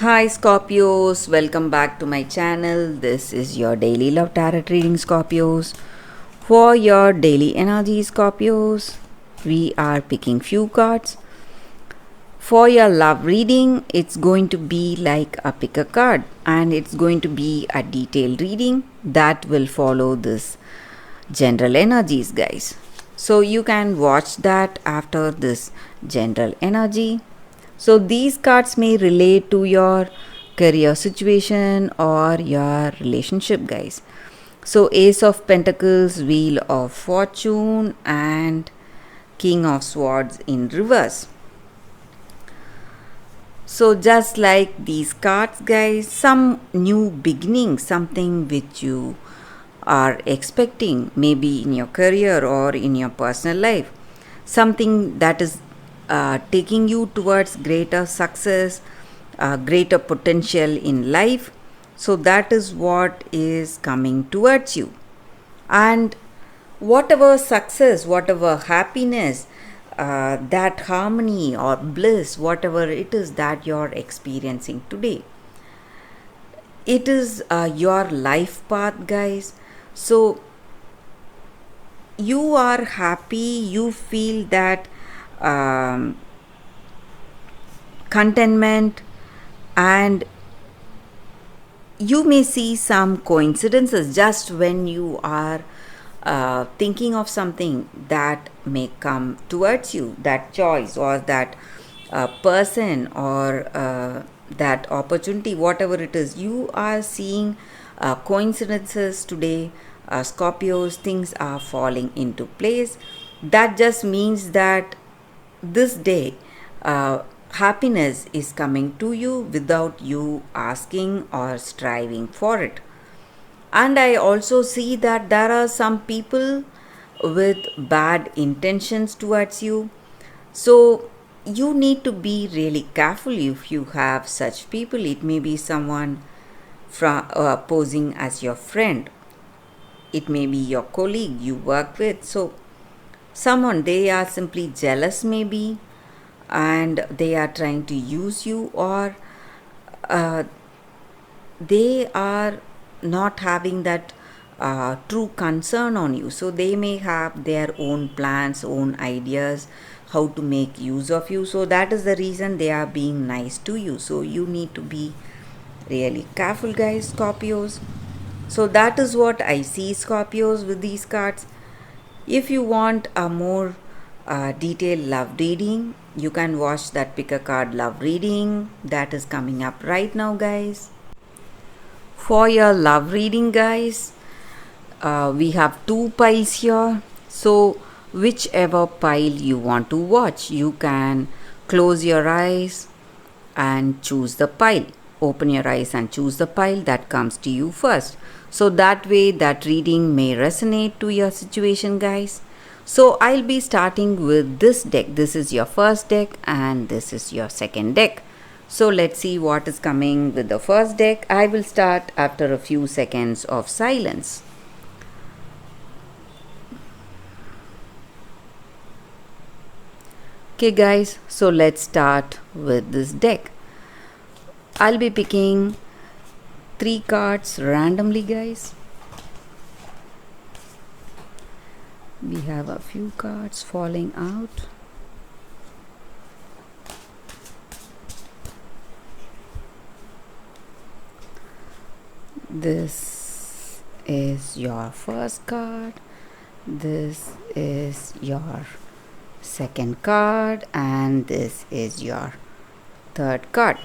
Hi Scorpios, welcome back to my channel. This is your daily love tarot reading, Scorpios. For your daily energy, Scorpios, we are picking few cards. For your love reading, it's going to be like a pick a card and it's going to be a detailed reading that will follow this general energies, guys. So you can watch that after this general energy. So these cards may relate to your career situation or your relationship, guys. So Ace of Pentacles, Wheel of Fortune, and King of Swords in reverse. So just like these cards, guys, some new beginning, something which you are expecting, maybe in your career or in your personal life, something that is taking you towards greater success, greater potential in life. So that is what is coming towards you. And whatever success, whatever happiness, that harmony or bliss, whatever it is that you're experiencing today, it is your life path, guys. So you are happy, you feel that contentment, and you may see some coincidences just when you are thinking of something that may come towards you, that choice or that person or that opportunity, whatever it is, you are seeing coincidences today. Scorpios, things are falling into place. That just means that this day, happiness is coming to you without you asking or striving for it. And I also see that there are some people with bad intentions towards you. So you need to be really careful if you have such people. It may be someone posing as your friend, it may be your colleague you work with. So someone, they are simply jealous maybe, and they are trying to use you, or uh, they are not having that true concern on you. So they may have their own plans, own ideas, how to make use of you. So that is the reason they are being nice to you. So you need to be really careful, guys, Scorpios. So that is what I see, Scorpios, with these cards. If you want a more detailed love reading, you can watch that pick a card love reading that is coming up right now, guys. For your love reading, guys, we have two piles here. So whichever pile you want to watch, you can close your eyes and choose the pile. Open your eyes and choose the pile that comes to you first. So that way that reading may resonate to your situation, guys. So I'll be starting with this deck. This is your first deck and this is your second deck. So let's see what is coming with the first deck. I will start after a few seconds of silence. Okay guys, so let's start with this deck. I'll be picking 3 cards randomly, guys. We have a few cards falling out. This is your first card. This is your second card, and this is your third card.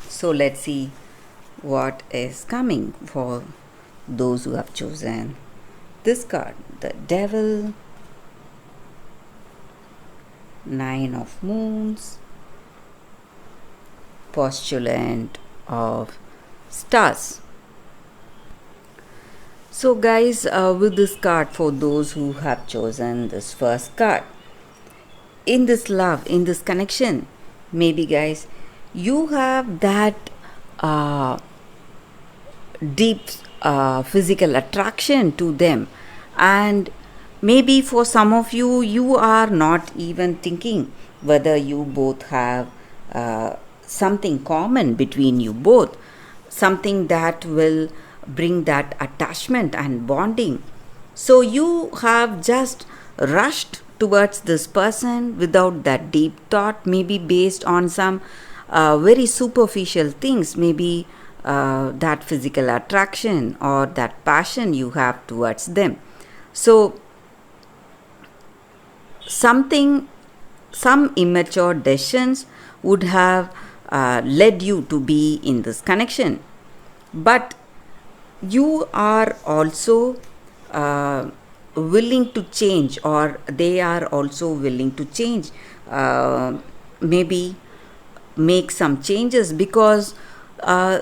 So let's see what is coming for those who have chosen this card. The Devil, Nine of Moons, Postulant of Stars. So guys, with this card, for those who have chosen this first card, in this love, in this connection, maybe guys, you have that deep physical attraction to them, and maybe for some of you, you are not even thinking whether you both have something common between you both, something that will bring that attachment and bonding. So you have just rushed towards this person without that deep thought, maybe based on some very superficial things, maybe that physical attraction or that passion you have towards them. So some immature decisions would have led you to be in this connection, but you are also willing to change, or they are also willing to change, maybe make some changes, because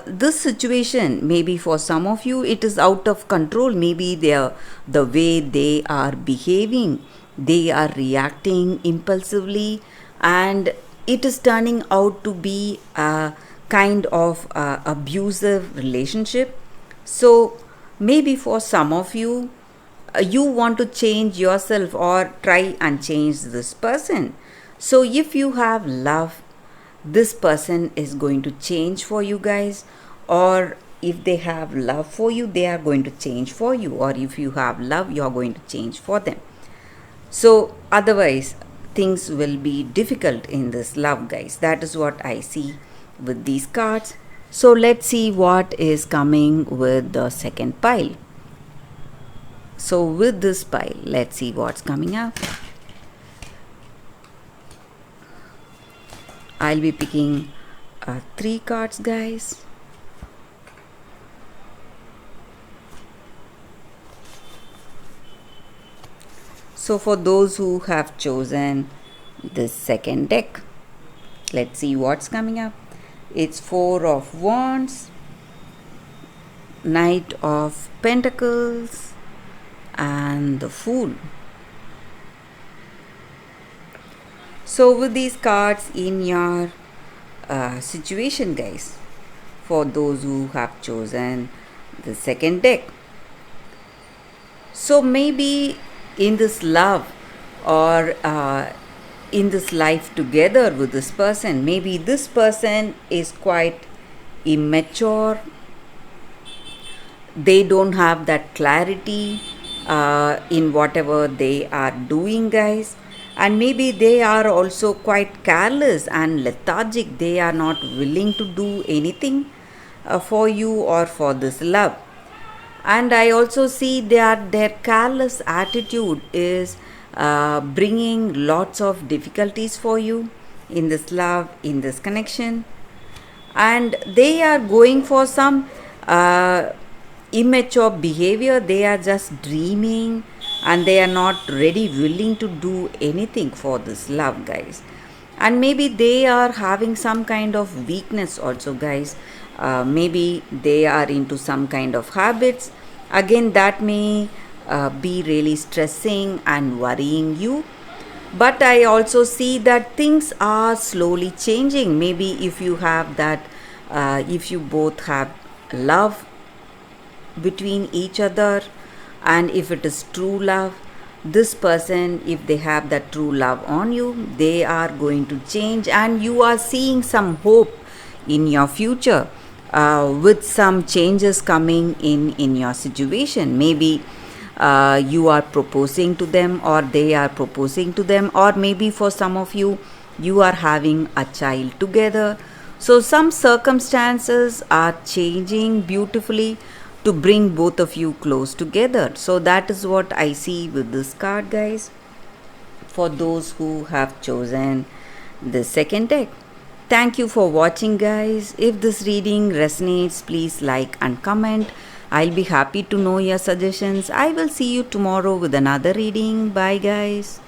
this situation, maybe for some of you it is out of control. Maybe the way they are behaving, they are reacting impulsively, and it is turning out to be a kind of abusive relationship. So maybe for some of you, you want to change yourself or try and change this person. So if you have love, this person is going to change for you guys, or if they have love for you, they are going to change for you, or if you have love, you are going to change for them. So otherwise things will be difficult in this love, guys. That is what I see with these cards. So let's see what is coming with the second pile. So with this pile, let's see what's coming up. I'll be picking 3 cards, guys. So for those who have chosen this second deck, let's see what's coming up. It's 4 of Wands, Knight of Pentacles, and the Fool. So with these cards in your situation, guys, for those who have chosen the second deck, so maybe in this love, or in this life together with this person, maybe this person is quite immature. They don't have that clarity in whatever they are doing, guys. And maybe they are also quite careless and lethargic. They are not willing to do anything for you or for this love. And I also see that their careless attitude is bringing lots of difficulties for you in this love, in this connection. And they are going for some immature behavior. They are just dreaming, and they are not really willing to do anything for this love, guys. And maybe they are having some kind of weakness also, guys. Maybe they are into some kind of habits. Again, that may be really stressing and worrying you. But I also see that things are slowly changing. Maybe if you have that, if you both have love between each other, and if it is true love, this person, if they have that true love on you, they are going to change, and you are seeing some hope in your future with some changes coming in your situation. Maybe you are proposing to them, or they are proposing to them, or maybe for some of you, you are having a child together. So some circumstances are changing beautifully to bring both of you close together. So that is what I see with this card, guys, for those who have chosen the second deck. Thank you for watching, guys. If this reading resonates, please like and comment. I'll be happy to know your suggestions. I will see you tomorrow with another reading. Bye, guys.